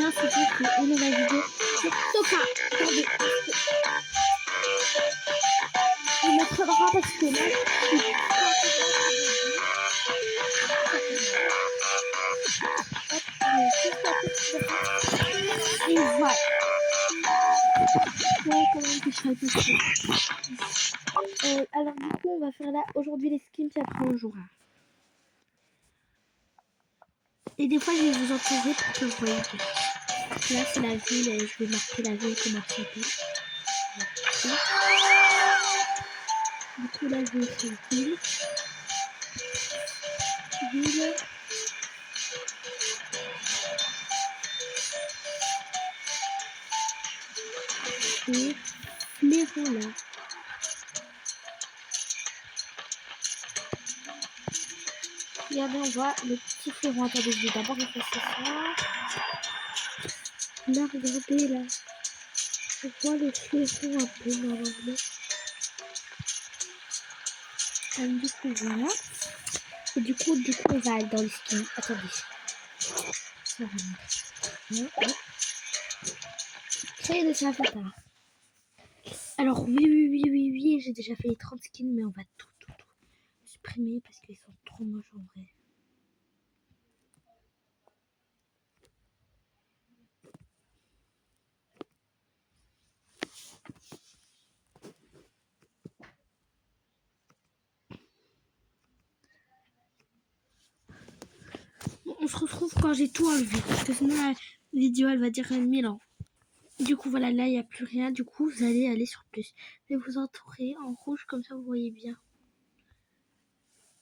bien se dire une nouvelle vidéo sur Soka. Attendez, je me faudra parce que là, je suis et voilà. Ouais, quand même que je fasse aussi. Alors du coup, on va faire là aujourd'hui les skins, puis après on jouera. Et des fois, je vais vous entourer pour que vous voyez bien. Là, c'est la ville, et je vais marquer la ville, comment ça s'appelle. Du coup, là, je vais faire ville. Ville. Et fléron, là. Regardez, on voit le petit fléron. Attendez, je vais d'abord effacer ça. Là, regardez, là. On voit le fléron un peu, normalement. Du coup, voilà. Et du coup, on va aller dans les skins. Attendez. Ça va mettre. Créer des avatars. Alors, oui, j'ai déjà fait les 30 skins, mais on va tout supprimer parce qu'ils sont trop moches en vrai. Bon, on se retrouve quand j'ai tout enlevé, parce que sinon la vidéo elle va durer 1000 ans. Du coup, voilà, là il n'y a plus rien. Du coup, vous allez aller sur plus. Et vous entourer en rouge, comme ça vous voyez bien.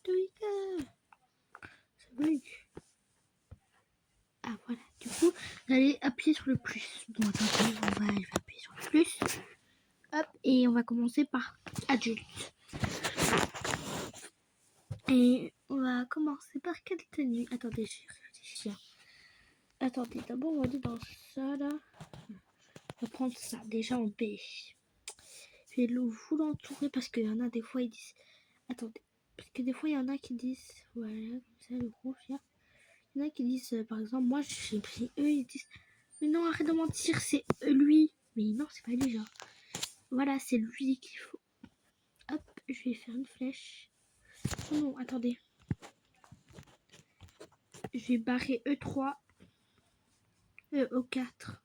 Ça bug. Ah voilà, du coup, vous allez appuyer sur le plus. Bon, attendez, je vais appuyer sur le plus. Hop, et on va commencer par adulte. Et on va commencer par quelle tenue? Attendez, je réfléchis. Attendez, d'abord on va aller dans ça là. On va prendre ça, déjà en beige. Je vais vous l'entourer parce qu'il y en a des fois ils disent. Attendez, parce que des fois il y en a qui disent. Voilà, comme ça le rouge là. Il y en a qui disent, par exemple, moi j'ai pris eux, ils disent. Mais non, arrête de mentir, c'est lui. Mais non, c'est pas lui, genre. Voilà, c'est lui qu'il faut. Hop, je vais faire une flèche. Oh non, attendez. Je vais barrer E3. E4.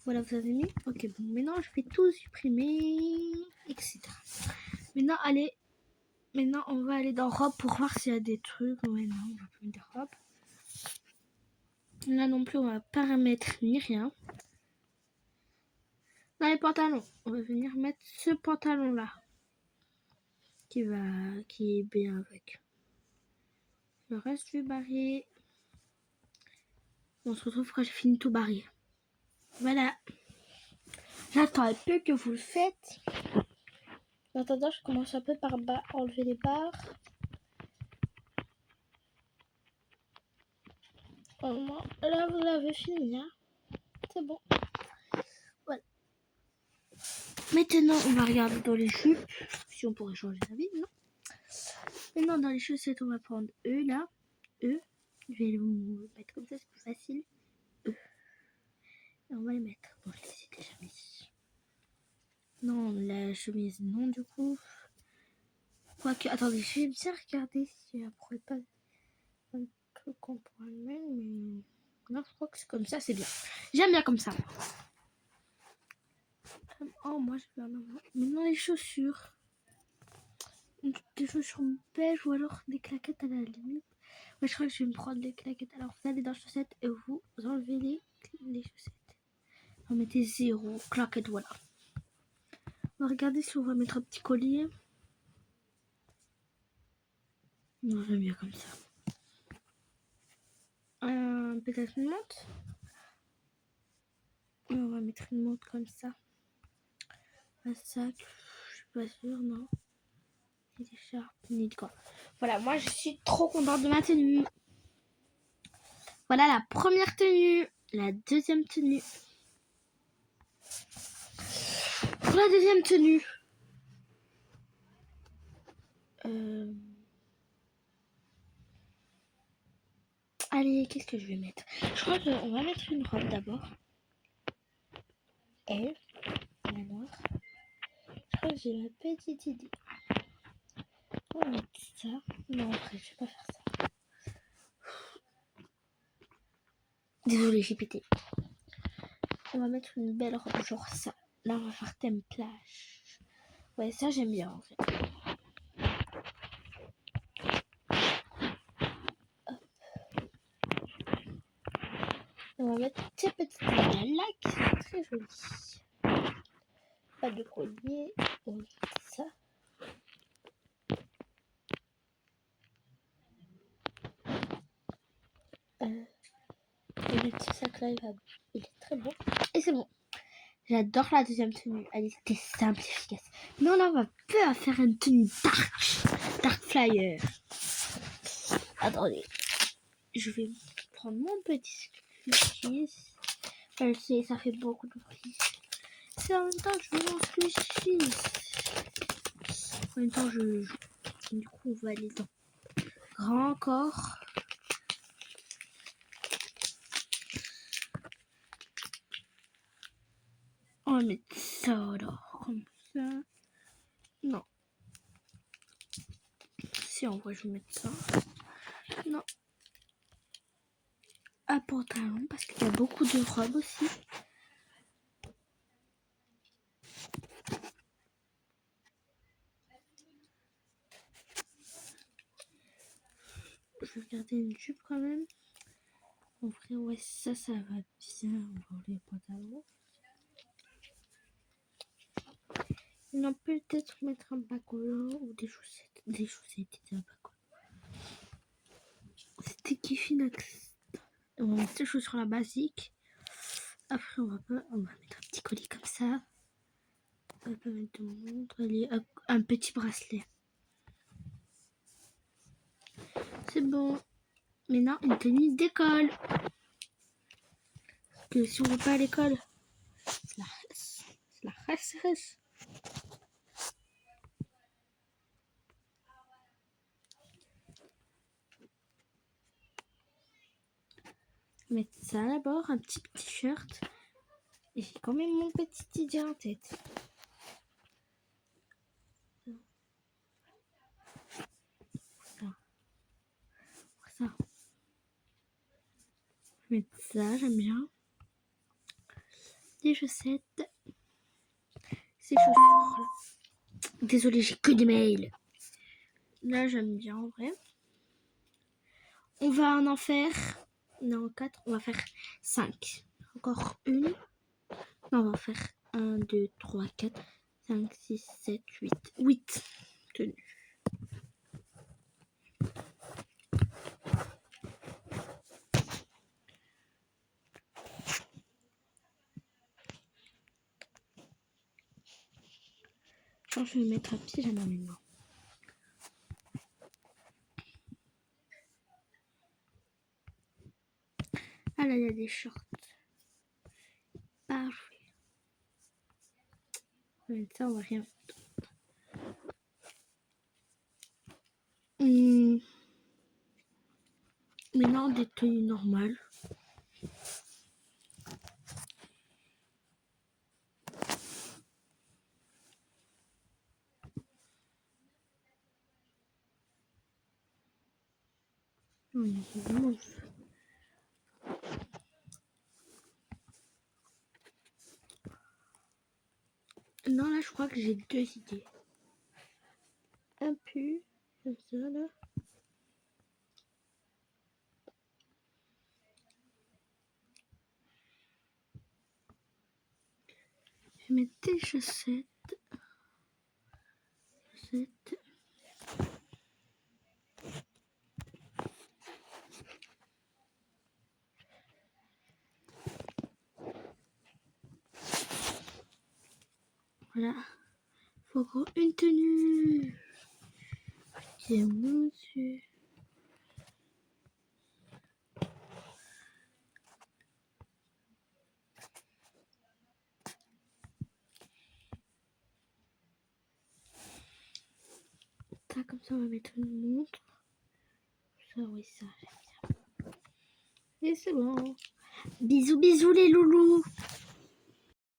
Voilà, vous avez mis. Ok, bon, maintenant je vais tout supprimer, etc. Maintenant, allez. Maintenant, on va aller dans robe pour voir s'il y a des trucs. Ouais, non, on va pas mettre robe. Là non plus, on va pas mettre ni rien. Dans les pantalons, on va venir mettre ce pantalon là. Qui est bien avec. Le reste, je vais barrer. On se retrouve quand j'ai fini tout barrer. Voilà. J'attends un peu que vous le faites. En attendant, je commence un peu par enlever les barres. Là, vous l'avez fini, hein. C'est bon. Voilà. Maintenant, on va regarder dans les jupes. Si on pourrait changer sa vie, non. Maintenant, dans les chaussettes, on va prendre E, là. E. Je vais le mettre comme ça, c'est plus facile. E. Et on va les mettre. Bon, je les ai déjà mis. Non, la chemise, non, du coup. Quoique, attendez, je vais bien regarder si après pas un truc qu'on pourra le mettre, mais non, je crois que c'est comme ça, c'est bien. J'aime bien comme ça. Oh, moi, je vais en avoir. Maintenant, les chaussures. Des chaussures beige ou alors des claquettes à la limite. Moi, je crois que je vais me prendre des claquettes. Alors, vous allez dans les chaussettes et vous enlevez les chaussettes. Vous mettez 0, claquettes, voilà. On va regarder si on va mettre un petit collier. Non, j'aime bien comme ça. Peut-être une montre. On va mettre une montre comme ça. Un sac, je suis pas sûre, non. Des écharpes, ni de quoi. Voilà, moi je suis trop contente de ma tenue. Voilà la première tenue. La deuxième tenue. Pour la deuxième tenue. Allez, qu'est-ce que je vais mettre? Je crois qu'on va mettre une robe d'abord. Elle. Alors, je crois que j'ai une petite idée. On va mettre ça. Non, après, je vais pas faire ça. Désolée, j'ai pété. On va mettre une belle robe, genre ça. Là, on va faire thème plage. Ouais, ça, j'aime bien, en fait. On va mettre ces petites sandales là qui sont très jolies. Pas de collier. On va mettre ça. Et le petit sac là, il est très beau. Et c'est bon. J'adore la deuxième tenue. Elle était simple et efficace. Mais on va peu faire une tenue dark flyer. Attendez. Je vais prendre mon petit squishy. Je sais, ça fait beaucoup de bruit. C'est en même temps que je veux mon squishy. En même temps, je joue. Du coup, on va aller dans grand corps. On va mettre ça alors, comme ça. Non. Si, en vrai, je vais mettre ça. Non. Un pantalon, parce qu'il y a beaucoup de robes aussi. Je vais regarder une jupe quand même. En vrai, ouais, ça va bien pour les pantalons. On peut peut-être mettre un bas collant ou des chaussettes. Des chaussettes et un bas collant. C'était Kiffy Next. On va mettre ces chaussures la basique. Après, on va mettre un petit collier comme ça. On va mettre une montre. Un petit bracelet. C'est bon. Maintenant, une tenue d'école. Parce que si on ne va pas à l'école, c'est la race. Mettre ça d'abord, un petit t-shirt. Et j'ai quand même mon petit idée en tête. Ça. Mettre ça, j'aime bien. Des chaussettes. Ces chaussures là. Désolée, j'ai que des mails. Là, j'aime bien en vrai. On va en faire. Non, 4. On va faire 5. Encore une. Non, on va faire 1, 2, 3, 4, 5, 6, 7, 8. 8 tenues. Alors, je vais mettre un pyjama maintenant. Ah là, il y a des shorts. Parfait. Ça, on va rien foutre. Maintenant, des tenues normales. Non, là, je crois que j'ai 2 idées. Un pull, comme ça, là. Je vais mettre des chaussettes. Voilà. Faut encore une tenue. C'est mon Dieu. Ça, comme ça, on va mettre une montre. Ça, oui, ça, j'aime bien. Et c'est bon. Bisous, bisous les loulous.